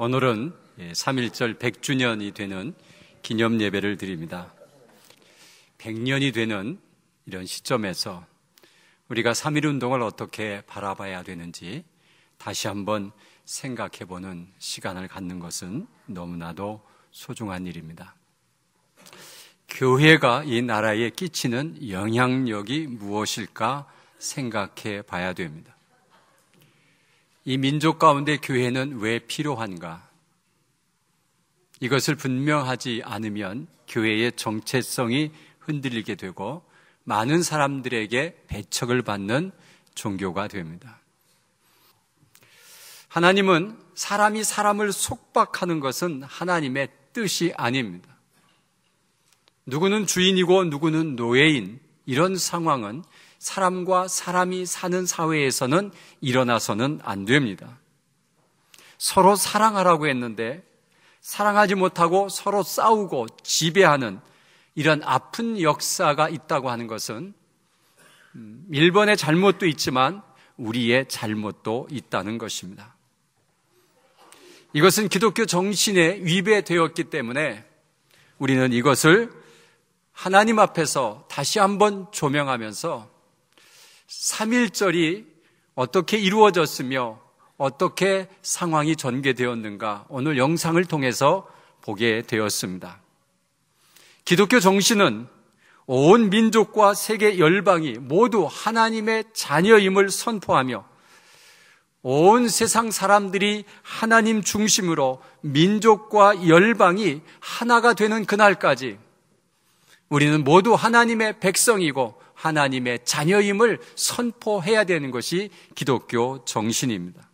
오늘은 3.1절 100주년이 되는 기념 예배를 드립니다. 100년이 되는 이런 시점에서 우리가 3.1운동을 어떻게 바라봐야 되는지 다시 한번 생각해보는 시간을 갖는 것은 너무나도 소중한 일입니다. 교회가 이 나라에 끼치는 영향력이 무엇일까 생각해 봐야 됩니다. 이 민족 가운데 교회는 왜 필요한가? 이것을 분명하지 않으면 교회의 정체성이 흔들리게 되고 많은 사람들에게 배척을 받는 종교가 됩니다. 하나님은 사람이 사람을 속박하는 것은 하나님의 뜻이 아닙니다. 누구는 주인이고 누구는 노예인, 이런 상황은 사람과 사람이 사는 사회에서는 일어나서는 안 됩니다. 서로 사랑하라고 했는데 사랑하지 못하고 서로 싸우고 지배하는 이런 아픈 역사가 있다고 하는 것은 일본의 잘못도 있지만 우리의 잘못도 있다는 것입니다. 이것은 기독교 정신에 위배되었기 때문에 우리는 이것을 하나님 앞에서 다시 한번 조명하면서 3.1절이 어떻게 이루어졌으며 어떻게 상황이 전개되었는가 오늘 영상을 통해서 보게 되었습니다. 기독교 정신은 온 민족과 세계 열방이 모두 하나님의 자녀임을 선포하며 온 세상 사람들이 하나님 중심으로 민족과 열방이 하나가 되는 그날까지 우리는 모두 하나님의 백성이고 하나님의 자녀임을 선포해야 되는 것이 기독교 정신입니다.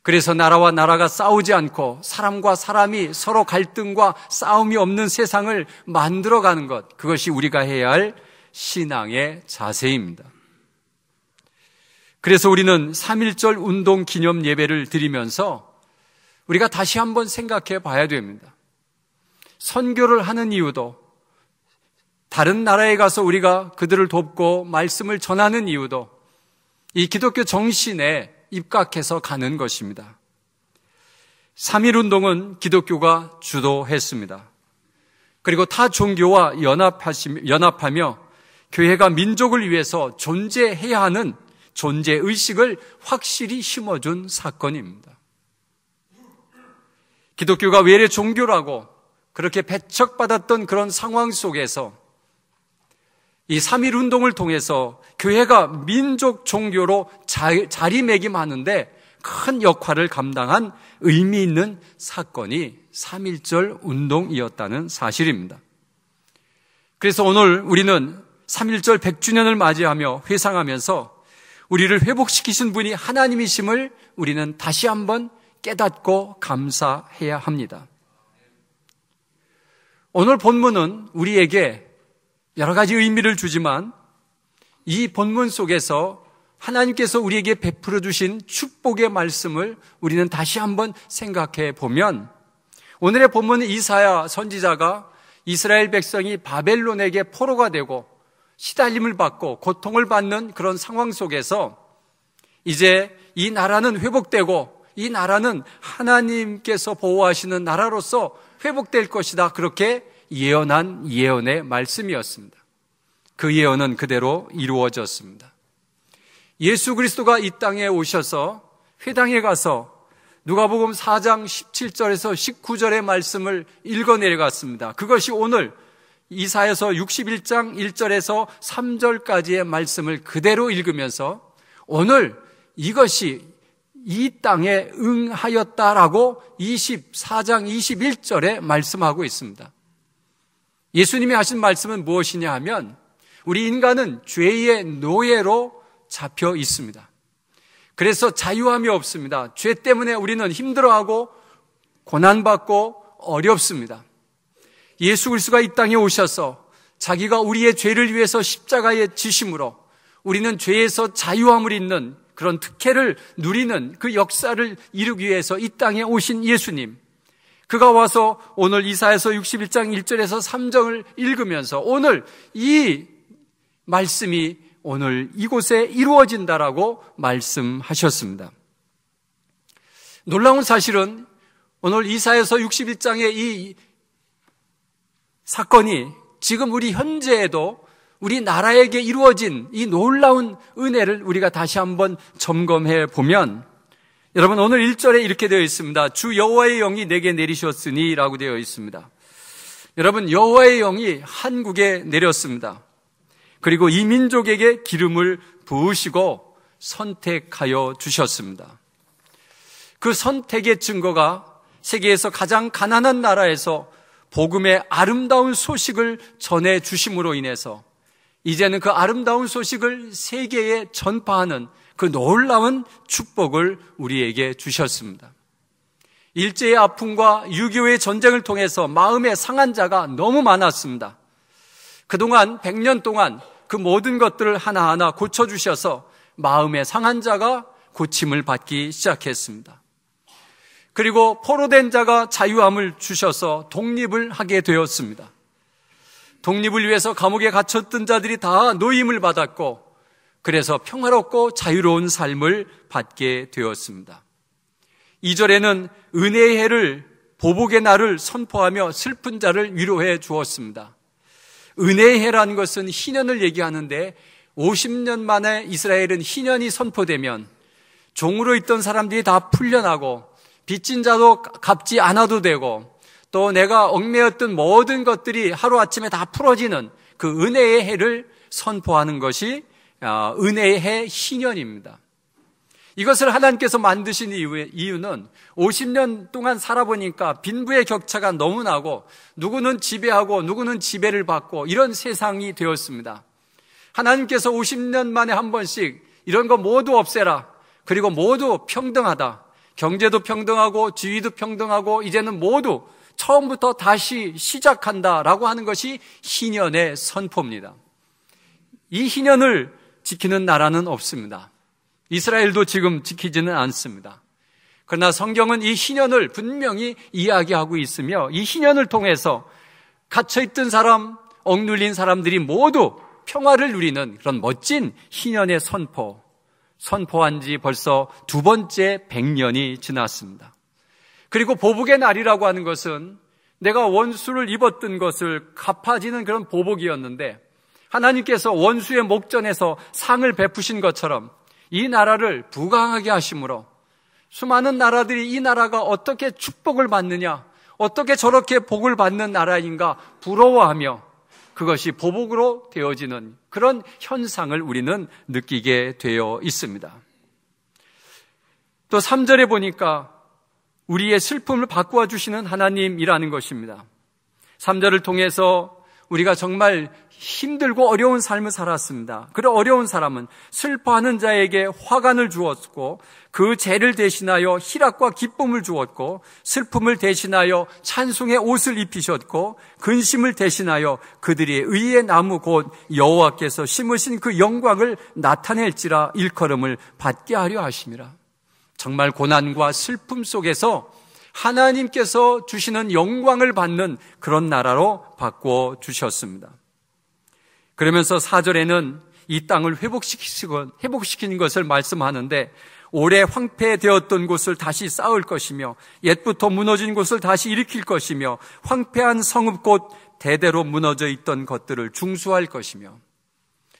그래서 나라와 나라가 싸우지 않고 사람과 사람이 서로 갈등과 싸움이 없는 세상을 만들어가는 것, 그것이 우리가 해야 할 신앙의 자세입니다. 그래서 우리는 3.1절 운동 기념 예배를 드리면서 우리가 다시 한번 생각해 봐야 됩니다. 선교를 하는 이유도, 다른 나라에 가서 우리가 그들을 돕고 말씀을 전하는 이유도 이 기독교 정신에 입각해서 가는 것입니다. 3.1운동은 기독교가 주도했습니다. 그리고 타 종교와 연합하며 교회가 민족을 위해서 존재해야 하는 존재의식을 확실히 심어준 사건입니다. 기독교가 외래 종교라고 그렇게 배척받았던 그런 상황 속에서 이 3.1운동을 통해서 교회가 민족 종교로 자리매김하는데 큰 역할을 감당한 의미 있는 사건이 3.1절 운동이었다는 사실입니다. 그래서 오늘 우리는 3.1절 100주년을 맞이하며 회상하면서 우리를 회복시키신 분이 하나님이심을 우리는 다시 한번 깨닫고 감사해야 합니다. 오늘 본문은 우리에게 여러 가지 의미를 주지만 이 본문 속에서 하나님께서 우리에게 베풀어 주신 축복의 말씀을 우리는 다시 한번 생각해 보면 오늘의 본문은 이사야 선지자가 이스라엘 백성이 바벨론에게 포로가 되고 시달림을 받고 고통을 받는 그런 상황 속에서 이제 이 나라는 회복되고 이 나라는 하나님께서 보호하시는 나라로서 회복될 것이다, 그렇게 예언한 예언의 말씀이었습니다. 그 예언은 그대로 이루어졌습니다. 예수 그리스도가 이 땅에 오셔서 회당에 가서 누가복음 4장 17절에서 19절의 말씀을 읽어 내려갔습니다. 그것이 오늘 이사야서 61장 1절에서 3절까지의 말씀을 그대로 읽으면서 오늘 이것이 이 땅에 응하였다라고 24장 21절에 말씀하고 있습니다. 예수님이 하신 말씀은 무엇이냐 하면 우리 인간은 죄의 노예로 잡혀 있습니다. 그래서 자유함이 없습니다. 죄 때문에 우리는 힘들어하고 고난받고 어렵습니다. 예수 그리스도가 이 땅에 오셔서 자기가 우리의 죄를 위해서 십자가에 지심으로 우리는 죄에서 자유함을 잇는 그런 특혜를 누리는 그 역사를 이루기 위해서 이 땅에 오신 예수님, 그가 와서 오늘 이사야서 61장 1절에서 3절을 읽으면서 오늘 이 말씀이 오늘 이곳에 이루어진다라고 말씀하셨습니다. 놀라운 사실은 오늘 이사야서 61장의 이 사건이 지금 우리 현재에도 우리 나라에게 이루어진 이 놀라운 은혜를 우리가 다시 한번 점검해 보면, 여러분 오늘 1절에 이렇게 되어 있습니다. 주 여호와의 영이 내게 내리셨으니 라고 되어 있습니다. 여러분, 여호와의 영이 한국에 내렸습니다. 그리고 이 민족에게 기름을 부으시고 선택하여 주셨습니다. 그 선택의 증거가 세계에서 가장 가난한 나라에서 복음의 아름다운 소식을 전해 주심으로 인해서 이제는 그 아름다운 소식을 세계에 전파하는 그 놀라운 축복을 우리에게 주셨습니다. 일제의 아픔과 6.25의 전쟁을 통해서 마음의 상한 자가 너무 많았습니다. 그동안 100년 동안 그 모든 것들을 하나하나 고쳐주셔서 마음의 상한 자가 고침을 받기 시작했습니다. 그리고 포로된 자가 자유함을 주셔서 독립을 하게 되었습니다. 독립을 위해서 감옥에 갇혔던 자들이 다 노임을 받았고, 그래서 평화롭고 자유로운 삶을 받게 되었습니다. 2절에는 은혜의 해를, 보복의 날을 선포하며 슬픈 자를 위로해 주었습니다. 은혜의 해라는 것은 희년을 얘기하는데 50년 만에 이스라엘은 희년이 선포되면 종으로 있던 사람들이 다 풀려나고 빚진 자도 갚지 않아도 되고 또 내가 얽매였던 모든 것들이 하루아침에 다 풀어지는 그 은혜의 해를 선포하는 것이 은혜의 해 희년입니다. 이것을 하나님께서 만드신 이유는 50년 동안 살아보니까 빈부의 격차가 너무 나고 누구는 지배하고 누구는 지배를 받고 이런 세상이 되었습니다. 하나님께서 50년 만에 한 번씩 이런 거 모두 없애라. 그리고 모두 평등하다. 경제도 평등하고 지위도 평등하고 이제는 모두 처음부터 다시 시작한다라고 하는 것이 희년의 선포입니다. 이 희년을 지키는 나라는 없습니다. 이스라엘도 지금 지키지는 않습니다. 그러나 성경은 이 희년을 분명히 이야기하고 있으며 이 희년을 통해서 갇혀있던 사람, 억눌린 사람들이 모두 평화를 누리는 그런 멋진 희년의 선포한 지 벌써 2번째 100년이 지났습니다. 그리고 보복의 날이라고 하는 것은 내가 원수를 입었던 것을 갚아지는 그런 보복이었는데 하나님께서 원수의 목전에서 상을 베푸신 것처럼 이 나라를 부강하게 하심으로 수많은 나라들이 이 나라가 어떻게 축복을 받느냐, 어떻게 저렇게 복을 받는 나라인가 부러워하며 그것이 보복으로 되어지는 그런 현상을 우리는 느끼게 되어 있습니다. 또 3절에 보니까 우리의 슬픔을 바꾸어 주시는 하나님이라는 것입니다. 3절을 통해서 우리가 정말 힘들고 어려운 삶을 살았습니다. 그 어려운 사람은 슬퍼하는 자에게 화관을 주었고 그 죄를 대신하여 희락과 기쁨을 주었고 슬픔을 대신하여 찬송의 옷을 입히셨고 근심을 대신하여 그들이 의의 나무 곧 여호와께서 심으신 그 영광을 나타낼지라 일컬음을 받게 하려 하심이라. 정말 고난과 슬픔 속에서 하나님께서 주시는 영광을 받는 그런 나라로 바꾸어 주셨습니다. 그러면서 4절에는 이 땅을 회복시키는 것을 말씀하는데 오래 황폐되었던 곳을 다시 쌓을 것이며 옛부터 무너진 곳을 다시 일으킬 것이며 황폐한 성읍 곧 대대로 무너져 있던 것들을 중수할 것이며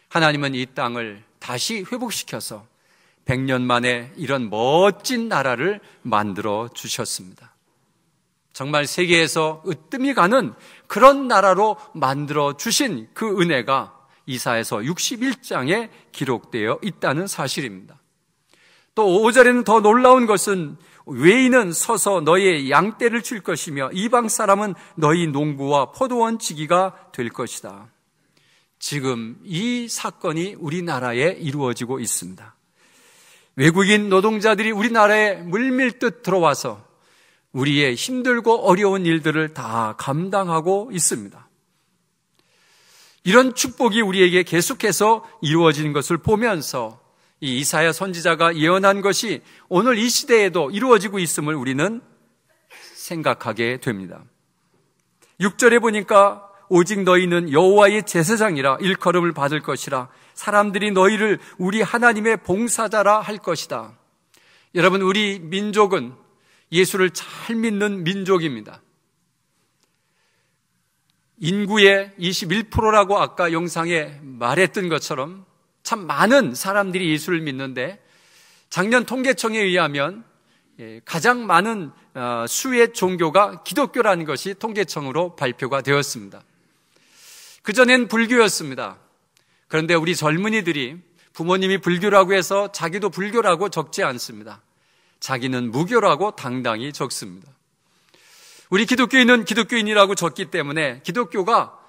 하나님은 이 땅을 다시 회복시켜서 100년 만에 이런 멋진 나라를 만들어 주셨습니다. 정말 세계에서 으뜸이 가는 그런 나라로 만들어 주신 그 은혜가 이사야서 61장에 기록되어 있다는 사실입니다. 또 5절에는 더 놀라운 것은 외인은 서서 너희의 양떼를 칠 것이며 이방 사람은 너희 농부와 포도원 지기가 될 것이다. 지금 이 사건이 우리나라에 이루어지고 있습니다. 외국인 노동자들이 우리나라에 물밀듯 들어와서 우리의 힘들고 어려운 일들을 다 감당하고 있습니다. 이런 축복이 우리에게 계속해서 이루어지는 것을 보면서 이 이사야 선지자가 예언한 것이 오늘 이 시대에도 이루어지고 있음을 우리는 생각하게 됩니다. 6절에 보니까 오직 너희는 여호와의 제사장이라 일컬음을 받을 것이라 사람들이 너희를 우리 하나님의 봉사자라 할 것이다. 여러분, 우리 민족은 예수를 잘 믿는 민족입니다. 인구의 21%라고 아까 영상에 말했던 것처럼 참 많은 사람들이 예수를 믿는데, 작년 통계청에 의하면 가장 많은 수의 종교가 기독교라는 것이 통계청으로 발표가 되었습니다. 그전엔 불교였습니다. 그런데 우리 젊은이들이 부모님이 불교라고 해서 자기도 불교라고 적지 않습니다. 자기는 무교라고 당당히 적습니다. 우리 기독교인은 기독교인이라고 적기 때문에 기독교가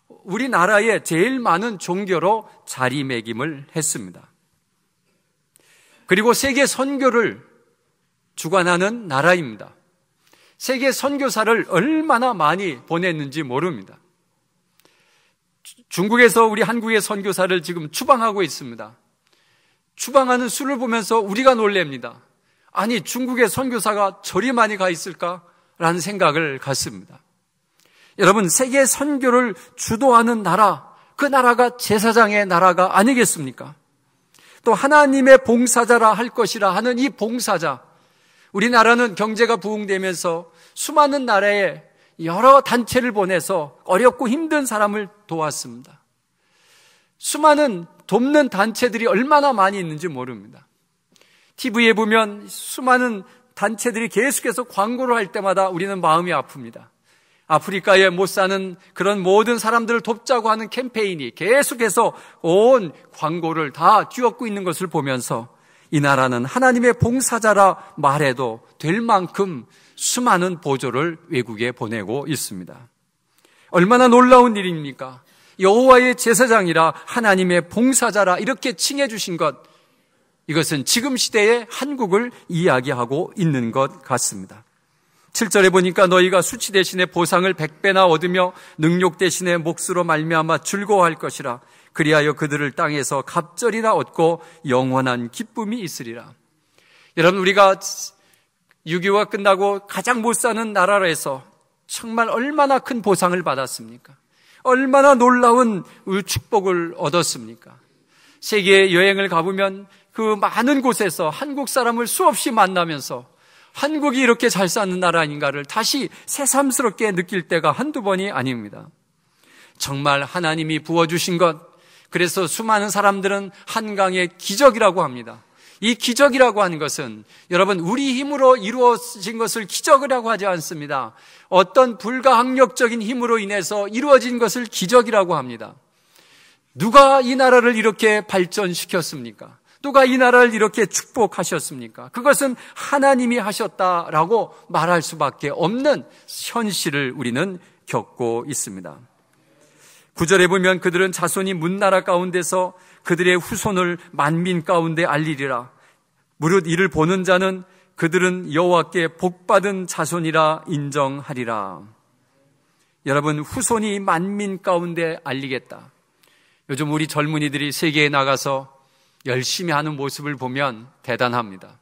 우리나라에 제일 많은 종교로 자리매김을 했습니다. 그리고 세계 선교를 주관하는 나라입니다. 세계 선교사를 얼마나 많이 보냈는지 모릅니다. 중국에서 우리 한국의 선교사를 지금 추방하고 있습니다. 추방하는 수를 보면서 우리가 놀랍니다. 아니, 중국의 선교사가 저리 많이 가 있을까라는 생각을 갖습니다. 여러분, 세계 선교를 주도하는 나라, 그 나라가 제사장의 나라가 아니겠습니까? 또 하나님의 봉사자라 할 것이라 하는 이 봉사자, 우리나라는 경제가 부흥되면서 수많은 나라에 여러 단체를 보내서 어렵고 힘든 사람을 도왔습니다. 수많은 돕는 단체들이 얼마나 많이 있는지 모릅니다. TV에 보면 수많은 단체들이 계속해서 광고를 할 때마다 우리는 마음이 아픕니다. 아프리카에 못 사는 그런 모든 사람들을 돕자고 하는 캠페인이 계속해서 온 광고를 다 쥐어쓰고 있는 것을 보면서 이 나라는 하나님의 봉사자라 말해도 될 만큼 수많은 보조를 외국에 보내고 있습니다. 얼마나 놀라운 일입니까? 여호와의 제사장이라 하나님의 봉사자라 이렇게 칭해 주신 것, 이것은 지금 시대의 한국을 이야기하고 있는 것 같습니다. 7절에 보니까 너희가 수치 대신에 보상을 100배나 얻으며 능욕 대신에 몫으로 말미암아 즐거워할 것이라. 그리하여 그들을 땅에서 갑절이나 얻고 영원한 기쁨이 있으리라. 여러분, 우리가 6.25가 끝나고 가장 못 사는 나라에서 정말 얼마나 큰 보상을 받았습니까? 얼마나 놀라운 축복을 얻었습니까? 세계 여행을 가보면 그 많은 곳에서 한국 사람을 수없이 만나면서 한국이 이렇게 잘 사는 나라 아닌가를 다시 새삼스럽게 느낄 때가 한두 번이 아닙니다. 정말 하나님이 부어주신 것, 그래서 수많은 사람들은 한강의 기적이라고 합니다. 이 기적이라고 하는 것은 여러분, 우리 힘으로 이루어진 것을 기적이라고 하지 않습니다. 어떤 불가항력적인 힘으로 인해서 이루어진 것을 기적이라고 합니다. 누가 이 나라를 이렇게 발전시켰습니까? 누가 이 나라를 이렇게 축복하셨습니까? 그것은 하나님이 하셨다라고 말할 수밖에 없는 현실을 우리는 겪고 있습니다. 9절에 보면 그들은 자손이 문나라 가운데서 그들의 후손을 만민 가운데 알리리라. 무릇 이를 보는 자는 그들은 여호와께 복받은 자손이라 인정하리라. 여러분, 후손이 만민 가운데 알리겠다. 요즘 우리 젊은이들이 세계에 나가서 열심히 하는 모습을 보면 대단합니다.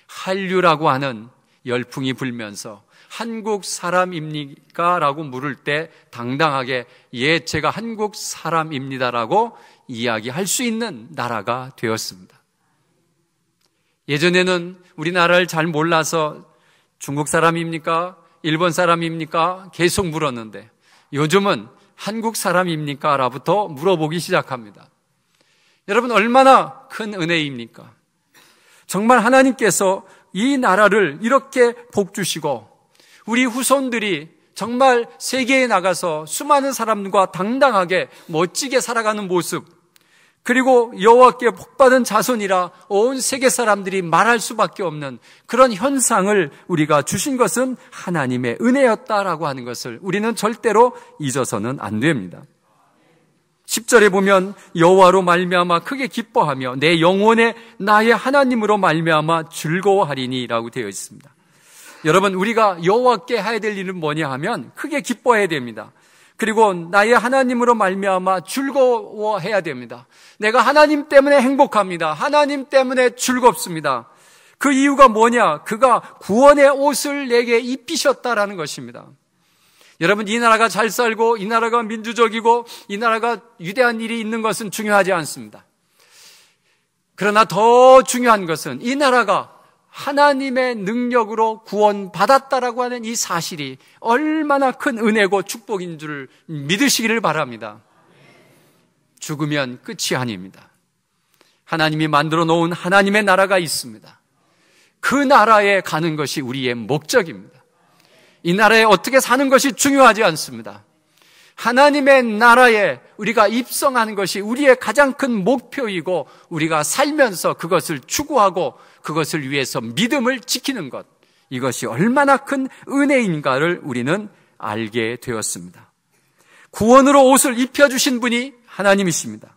한류라고 하는 열풍이 불면서 한국 사람입니까? 라고 물을 때 당당하게 예, 제가 한국 사람입니다라고 이야기할 수 있는 나라가 되었습니다. 예전에는 우리나라를 잘 몰라서 중국 사람입니까? 일본 사람입니까? 계속 물었는데 요즘은 한국 사람입니까? 라부터 물어보기 시작합니다. 여러분, 얼마나 큰 은혜입니까? 정말 하나님께서 이 나라를 이렇게 복주시고 우리 후손들이 정말 세계에 나가서 수많은 사람들과 당당하게 멋지게 살아가는 모습, 그리고 여호와께 복받은 자손이라 온 세계 사람들이 말할 수밖에 없는 그런 현상을 우리가 주신 것은 하나님의 은혜였다라고 하는 것을 우리는 절대로 잊어서는 안 됩니다. 10절에 보면 여호와로 말미암아 크게 기뻐하며 내 영혼에 나의 하나님으로 말미암아 즐거워하리니라고 되어 있습니다. 여러분, 우리가 여호와께 해야 될 일은 뭐냐 하면 크게 기뻐해야 됩니다. 그리고 나의 하나님으로 말미암아 즐거워해야 됩니다. 내가 하나님 때문에 행복합니다. 하나님 때문에 즐겁습니다. 그 이유가 뭐냐? 그가 구원의 옷을 내게 입히셨다라는 것입니다. 여러분, 이 나라가 잘 살고 이 나라가 민주적이고 이 나라가 위대한 일이 있는 것은 중요하지 않습니다. 그러나 더 중요한 것은 이 나라가 하나님의 능력으로 구원받았다라고 하는 이 사실이 얼마나 큰 은혜고 축복인 줄 믿으시기를 바랍니다. 죽으면 끝이 아닙니다. 하나님이 만들어 놓은 하나님의 나라가 있습니다. 그 나라에 가는 것이 우리의 목적입니다. 이 나라에 어떻게 사는 것이 중요하지 않습니다. 하나님의 나라에 우리가 입성하는 것이 우리의 가장 큰 목표이고, 우리가 살면서 그것을 추구하고 그것을 위해서 믿음을 지키는 것, 이것이 얼마나 큰 은혜인가를 우리는 알게 되었습니다. 구원으로 옷을 입혀주신 분이 하나님이십니다.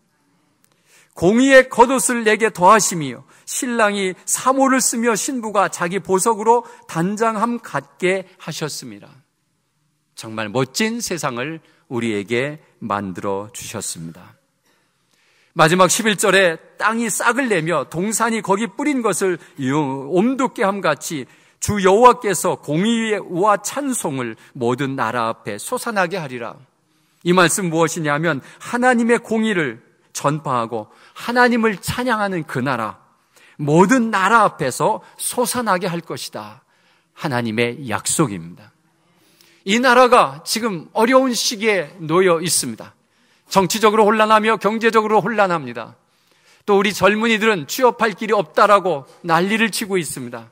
공의의 겉옷을 내게 더하심이요, 신랑이 사모를 쓰며 신부가 자기 보석으로 단장함 갖게 하셨습니다. 정말 멋진 세상을 우리에게 만들어 주셨습니다. 마지막 11절에 땅이 싹을 내며 동산이 거기 뿌린 것을 옴돋게 함같이 주 여호와께서 공의와 찬송을 모든 나라 앞에 솟아나게 하리라. 이 말씀 무엇이냐면 하나님의 공의를 전파하고 하나님을 찬양하는 그 나라, 모든 나라 앞에서 솟아나게 할 것이다. 하나님의 약속입니다. 이 나라가 지금 어려운 시기에 놓여 있습니다. 정치적으로 혼란하며 경제적으로 혼란합니다. 또 우리 젊은이들은 취업할 길이 없다라고 난리를 치고 있습니다.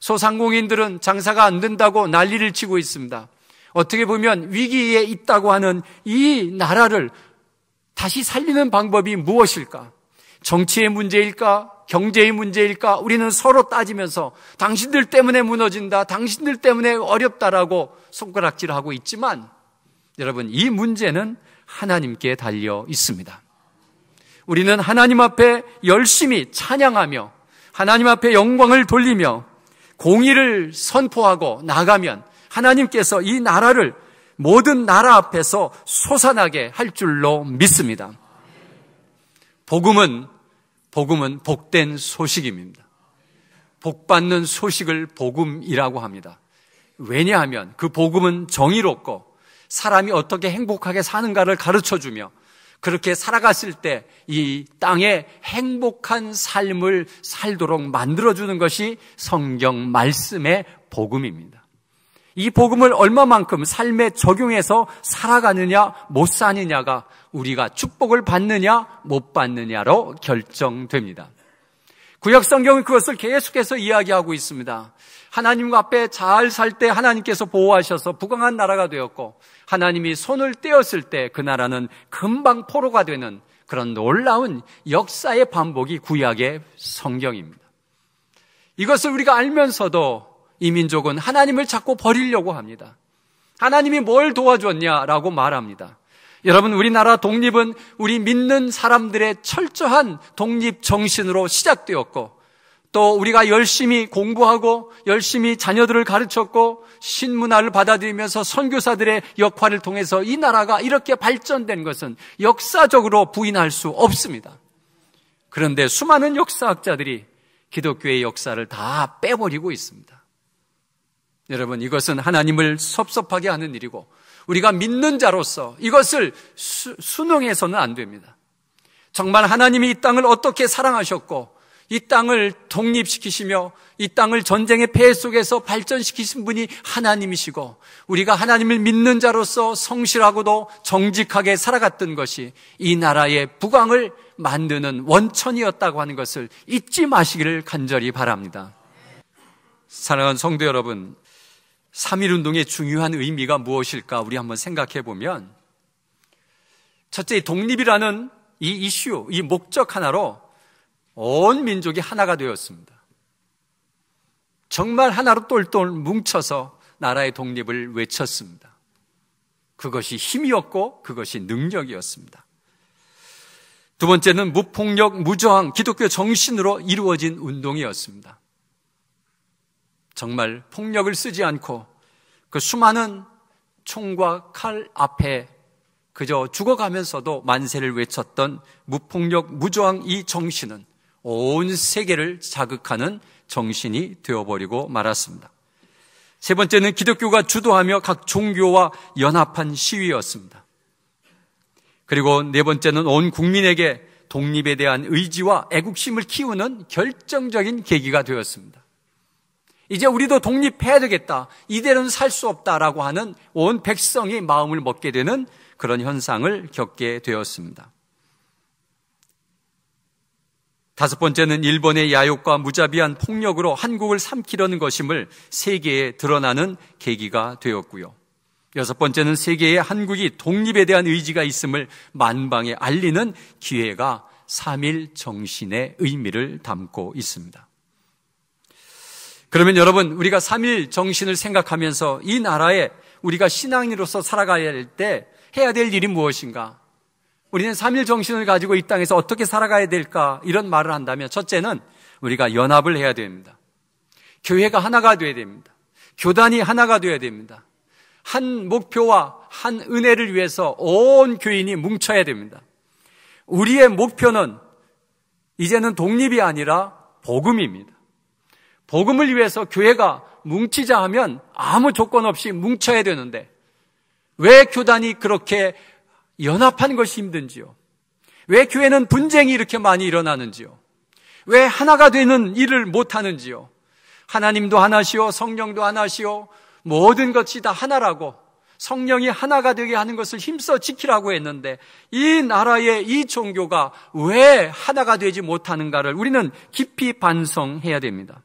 소상공인들은 장사가 안 된다고 난리를 치고 있습니다. 어떻게 보면 위기에 있다고 하는 이 나라를 다시 살리는 방법이 무엇일까? 정치의 문제일까? 경제의 문제일까? 우리는 서로 따지면서 당신들 때문에 무너진다, 당신들 때문에 어렵다라고 손가락질하고 있지만, 여러분, 이 문제는 하나님께 달려 있습니다. 우리는 하나님 앞에 열심히 찬양하며 하나님 앞에 영광을 돌리며 공의를 선포하고 나가면 하나님께서 이 나라를 모든 나라 앞에서 솟아나게 할 줄로 믿습니다. 복음은 복된 소식입니다. 복받는 소식을 복음이라고 합니다. 왜냐하면 그 복음은 정의롭고 사람이 어떻게 행복하게 사는가를 가르쳐주며, 그렇게 살아갔을 때 이 땅에 행복한 삶을 살도록 만들어주는 것이 성경 말씀의 복음입니다. 이 복음을 얼마만큼 삶에 적용해서 살아가느냐 못 사느냐가 우리가 축복을 받느냐 못 받느냐로 결정됩니다. 구약 성경은 그것을 계속해서 이야기하고 있습니다. 하나님 앞에 잘 살 때 하나님께서 보호하셔서 부강한 나라가 되었고, 하나님이 손을 떼었을 때 그 나라는 금방 포로가 되는 그런 놀라운 역사의 반복이 구약의 성경입니다. 이것을 우리가 알면서도 이 민족은 하나님을 자꾸 버리려고 합니다. 하나님이 뭘 도와줬냐라고 말합니다. 여러분, 우리나라 독립은 우리 믿는 사람들의 철저한 독립 정신으로 시작되었고, 또 우리가 열심히 공부하고 열심히 자녀들을 가르쳤고 신문화를 받아들이면서 선교사들의 역할을 통해서 이 나라가 이렇게 발전된 것은 역사적으로 부인할 수 없습니다. 그런데 수많은 역사학자들이 기독교의 역사를 다 빼버리고 있습니다. 여러분, 이것은 하나님을 섭섭하게 하는 일이고 우리가 믿는 자로서 이것을 순응해서는 안 됩니다. 정말 하나님이 이 땅을 어떻게 사랑하셨고 이 땅을 독립시키시며 이 땅을 전쟁의 폐해 속에서 발전시키신 분이 하나님이시고, 우리가 하나님을 믿는 자로서 성실하고도 정직하게 살아갔던 것이 이 나라의 부강을 만드는 원천이었다고 하는 것을 잊지 마시기를 간절히 바랍니다. 사랑하는 성도 여러분, 3.1운동의 중요한 의미가 무엇일까 우리 한번 생각해 보면, 첫째, 독립이라는 이 이슈, 이 목적 하나로 온 민족이 하나가 되었습니다. 정말 하나로 똘똘 뭉쳐서 나라의 독립을 외쳤습니다. 그것이 힘이었고 그것이 능력이었습니다. 두 번째는 무폭력, 무저항, 기독교 정신으로 이루어진 운동이었습니다. 정말 폭력을 쓰지 않고 그 수많은 총과 칼 앞에 그저 죽어가면서도 만세를 외쳤던 무폭력, 무저항 이 정신은 온 세계를 자극하는 정신이 되어버리고 말았습니다. 세 번째는 기독교가 주도하며 각 종교와 연합한 시위였습니다. 그리고 네 번째는 온 국민에게 독립에 대한 의지와 애국심을 키우는 결정적인 계기가 되었습니다. 이제 우리도 독립해야 되겠다. 이대로는 살 수 없다라고 하는 온 백성이 마음을 먹게 되는 그런 현상을 겪게 되었습니다. 다섯 번째는 일본의 야욕과 무자비한 폭력으로 한국을 삼키려는 것임을 세계에 드러나는 계기가 되었고요. 여섯 번째는 세계에 한국이 독립에 대한 의지가 있음을 만방에 알리는 기회가 3.1 정신의 의미를 담고 있습니다. 그러면 여러분, 우리가 3.1 정신을 생각하면서 이 나라에 우리가 신앙인으로서 살아가야 할 때 해야 될 일이 무엇인가? 우리는 3.1 정신을 가지고 이 땅에서 어떻게 살아가야 될까? 이런 말을 한다면 첫째는 우리가 연합을 해야 됩니다. 교회가 하나가 되어야 됩니다. 교단이 하나가 되어야 됩니다. 한 목표와 한 은혜를 위해서 온 교인이 뭉쳐야 됩니다. 우리의 목표는 이제는 독립이 아니라 복음입니다. 복음을 위해서 교회가 뭉치자 하면 아무 조건 없이 뭉쳐야 되는데 왜 교단이 그렇게 연합한 것이 힘든지요? 왜 교회는 분쟁이 이렇게 많이 일어나는지요? 왜 하나가 되는 일을 못하는지요? 하나님도 하나시오, 성령도 하나시오, 모든 것이 다 하나라고 성령이 하나가 되게 하는 것을 힘써 지키라고 했는데 이 나라의 이 종교가 왜 하나가 되지 못하는가를 우리는 깊이 반성해야 됩니다.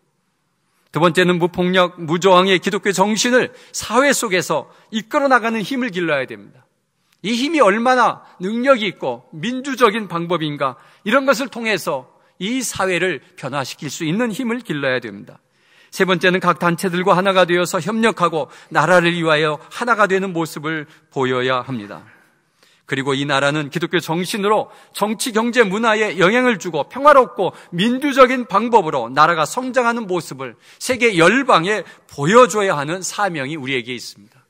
두 번째는 무폭력, 무저항의 기독교 정신을 사회 속에서 이끌어 나가는 힘을 길러야 됩니다. 이 힘이 얼마나 능력이 있고 민주적인 방법인가, 이런 것을 통해서 이 사회를 변화시킬 수 있는 힘을 길러야 됩니다. 세 번째는 각 단체들과 하나가 되어서 협력하고 나라를 위하여 하나가 되는 모습을 보여야 합니다. 그리고 이 나라는 기독교 정신으로 정치, 경제, 문화에 영향을 주고 평화롭고 민주적인 방법으로 나라가 성장하는 모습을 세계 열방에 보여줘야 하는 사명이 우리에게 있습니다.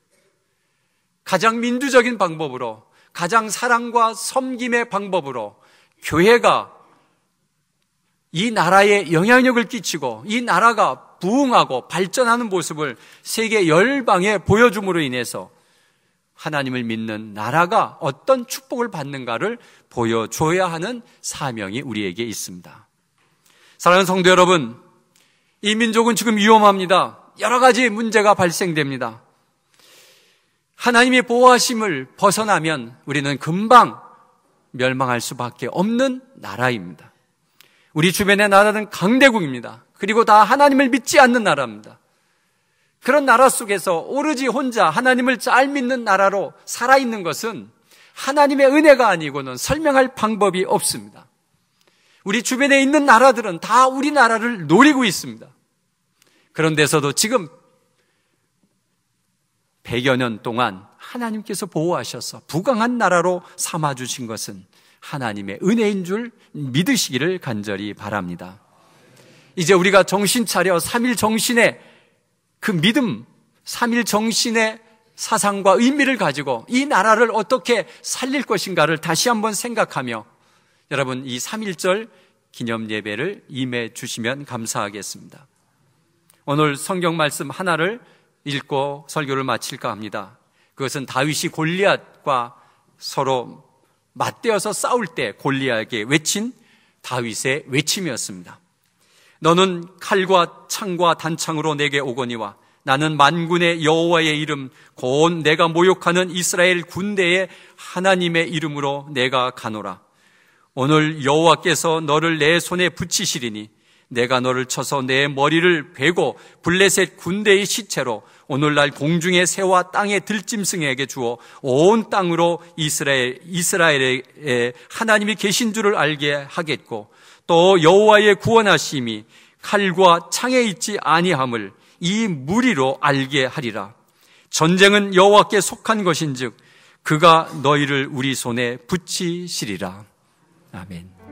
가장 민주적인 방법으로, 가장 사랑과 섬김의 방법으로 교회가 이 나라에 영향력을 끼치고 이 나라가 부흥하고 발전하는 모습을 세계 열방에 보여줌으로 인해서 하나님을 믿는 나라가 어떤 축복을 받는가를 보여줘야 하는 사명이 우리에게 있습니다. 사랑하는 성도 여러분, 이 민족은 지금 위험합니다. 여러 가지 문제가 발생됩니다. 하나님의 보호하심을 벗어나면 우리는 금방 멸망할 수밖에 없는 나라입니다. 우리 주변의 나라는 강대국입니다. 그리고 다 하나님을 믿지 않는 나라입니다. 그런 나라 속에서 오로지 혼자 하나님을 잘 믿는 나라로 살아있는 것은 하나님의 은혜가 아니고는 설명할 방법이 없습니다. 우리 주변에 있는 나라들은 다 우리나라를 노리고 있습니다. 그런데서도 지금 100여 년 동안 하나님께서 보호하셔서 부강한 나라로 삼아주신 것은 하나님의 은혜인 줄 믿으시기를 간절히 바랍니다. 이제 우리가 정신 차려 3.1 정신의 그 믿음, 3.1 정신의 사상과 의미를 가지고 이 나라를 어떻게 살릴 것인가를 다시 한번 생각하며 여러분 이 3.1절 기념 예배를 임해 주시면 감사하겠습니다. 오늘 성경 말씀 하나를 읽고 설교를 마칠까 합니다. 그것은 다윗이 골리앗과 서로 맞대어서 싸울 때 골리앗에게 외친 다윗의 외침이었습니다. 너는 칼과 창과 단창으로 내게 오거니와 나는 만군의 여호와의 이름 곧 내가 모욕하는 이스라엘 군대의 하나님의 이름으로 내가 가노라. 오늘 여호와께서 너를 내 손에 붙이시리니 내가 너를 쳐서 내 머리를 베고 블레셋 군대의 시체로 오늘날 공중의 새와 땅의 들짐승에게 주어 온 땅으로 이스라엘에 하나님이 계신 줄을 알게 하겠고 또 여호와의 구원하심이 칼과 창에 있지 아니함을 이 무리로 알게 하리라. 전쟁은 여호와께 속한 것인즉 그가 너희를 우리 손에 붙이시리라. 아멘.